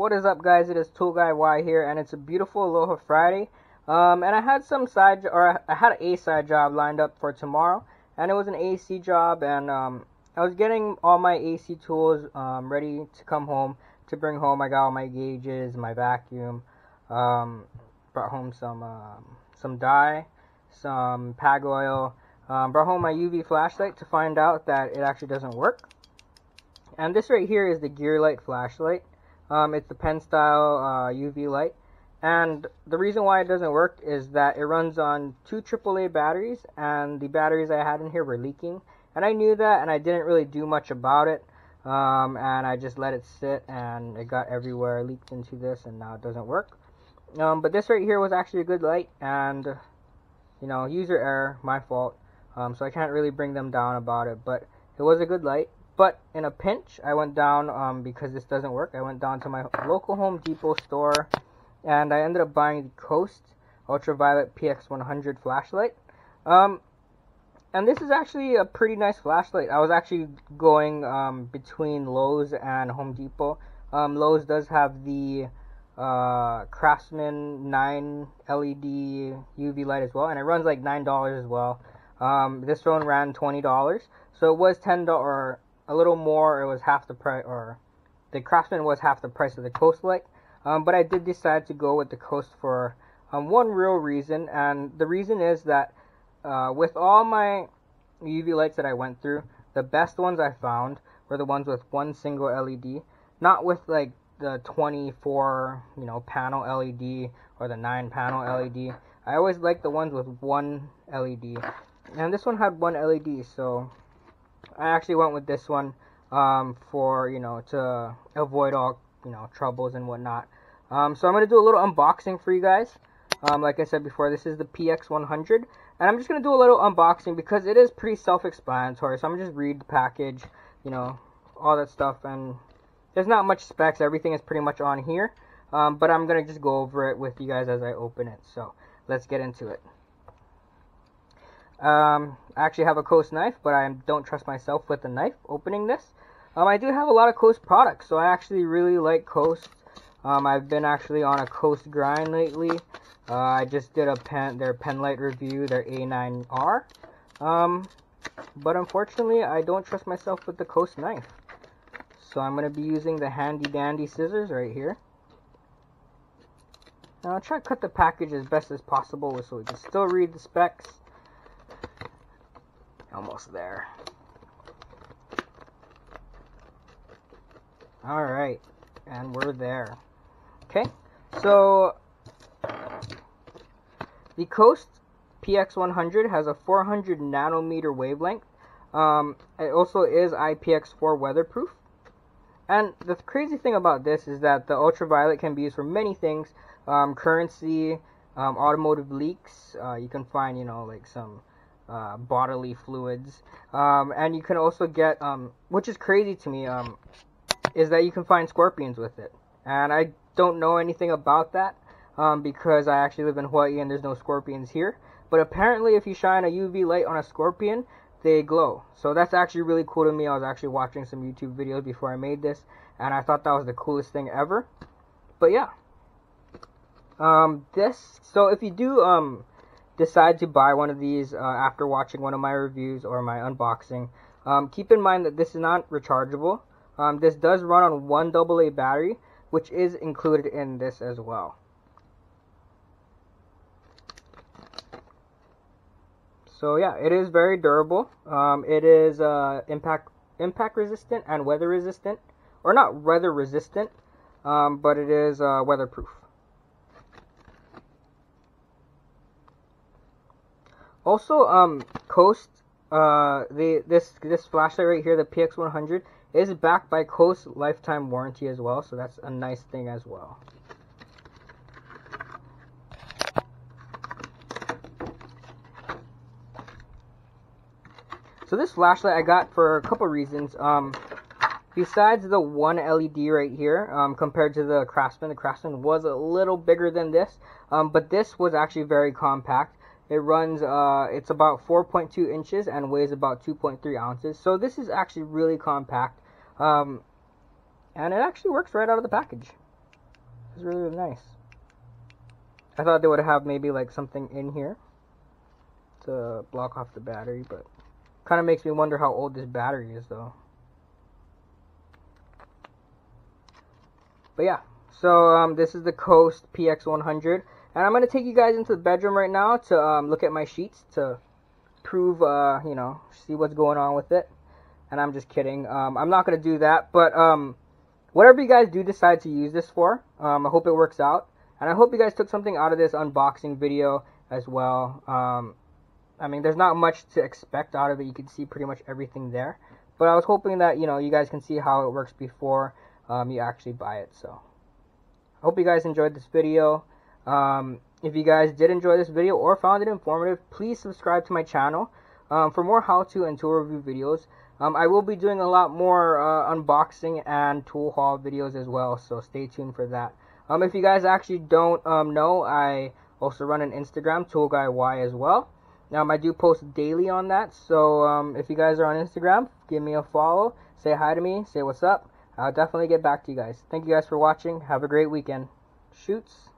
What is up, guys? It is Tool Guy Y here, and it's a beautiful Aloha Friday. And I had I had a side job lined up for tomorrow, and it was an AC job, and I was getting all my AC tools ready to come home to bring home. I got all my gauges, my vacuum, brought home some dye, some pag oil, brought home my UV flashlight to find out that it actually doesn't work. And this right here is the Gear Light flashlight. It's the pen style UV light, and the reason why it doesn't work is that it runs on 2 AAA batteries, and the batteries I had in here were leaking, and I knew that, and I didn't really do much about it, and I just let it sit, and it got everywhere, leaked into this, and now it doesn't work. But this right here was actually a good light, and you know, user error, my fault, so I can't really bring them down about it, but it was a good light. But in a pinch, I went down, because this doesn't work, I went down to my local Home Depot store, and I ended up buying the Coast Ultraviolet PX100 flashlight. And this is actually a pretty nice flashlight. I was actually going between Lowe's and Home Depot. Lowe's does have the Craftsman 9 LED UV light as well, and it runs like $9 as well. This one ran $20, so it was $10 or a little more. It was half the price, or the Craftsman was half the price of the Coast light. But I did decide to go with the Coast for one real reason, and the reason is that with all my UV lights that I went through, the best ones I found were the ones with one single LED, not with like the 24 panel LED or the 9 panel LED. I always like the ones with one LED, and this one had one LED, so I actually went with this one for, to avoid all, troubles and whatnot. So I'm going to do a little unboxing for you guys. Like I said before, this is the PX100. And I'm just going to do a little unboxing because it is pretty self-explanatory. So I'm going to just read the package, all that stuff. And there's not much specs. Everything is pretty much on here. But I'm going to just go over it with you guys as I open it. So let's get into it. I actually have a Coast knife, but I don't trust myself with the knife opening this. I do have a lot of Coast products, so I actually really like Coast. I've been actually on a Coast grind lately. I just did their pen light review, their A9R. But unfortunately, I don't trust myself with the Coast knife. So I'm going to be using the handy dandy scissors right here. Now I'll try to cut the package as best as possible so we can still read the specs. Almost there. Alright, and we're there. Okay, so the Coast PX100 has a 400 nanometer wavelength. It also is Ipx4 Weatherproof. And the crazy thing about this is that the ultraviolet can be used for many things. Currency, automotive leaks. You can find, like some bodily fluids, and you can also get, which is crazy to me, is that you can find scorpions with it, and I don't know anything about that, because I actually live in Hawaii and there's no scorpions here, but apparently if you shine a UV light on a scorpion, they glow. So that's actually really cool to me. I was actually watching some YouTube videos before I made this, and I thought that was the coolest thing ever. But yeah, so if you do decide to buy one of these after watching one of my reviews or my unboxing, keep in mind that this is not rechargeable. This does run on one AA battery, which is included in this as well. So yeah, it is very durable. It is impact resistant and weather resistant, or not weather resistant, but it is weatherproof. Also, Coast, this flashlight right here, the PX100, is backed by Coast lifetime warranty as well, so that's a nice thing as well. So this flashlight I got for a couple reasons. Besides the one LED right here, compared to the Craftsman was a little bigger than this, but this was actually very compact. It runs, it's about 4.2 inches and weighs about 2.3 ounces. So this is actually really compact. And it actually works right out of the package. It's really, really nice. I thought they would have maybe like something in here to block off the battery, but kind of makes me wonder how old this battery is though. But yeah, so this is the Coast PX100, and I'm gonna take you guys into the bedroom right now to look at my sheets to prove, you know, see what's going on with it. And I'm just kidding. I'm not gonna do that, but whatever you guys do decide to use this for, I hope it works out, and I hope you guys took something out of this unboxing video as well. I mean, there's not much to expect out of it. You can see pretty much everything there, but I was hoping that, you know, you guys can see how it works before you actually buy it. So I hope you guys enjoyed this video. If you guys did enjoy this video or found it informative, please subscribe to my channel for more how-to and tool review videos. I will be doing a lot more unboxing and tool haul videos as well, so stay tuned for that. If you guys actually don't know, I also run an Instagram, ToolGuyY, as well. I do post daily on that, so if you guys are on Instagram, give me a follow, say hi to me, say what's up. I'll definitely get back to you guys. Thank you guys for watching. Have a great weekend. Shoots.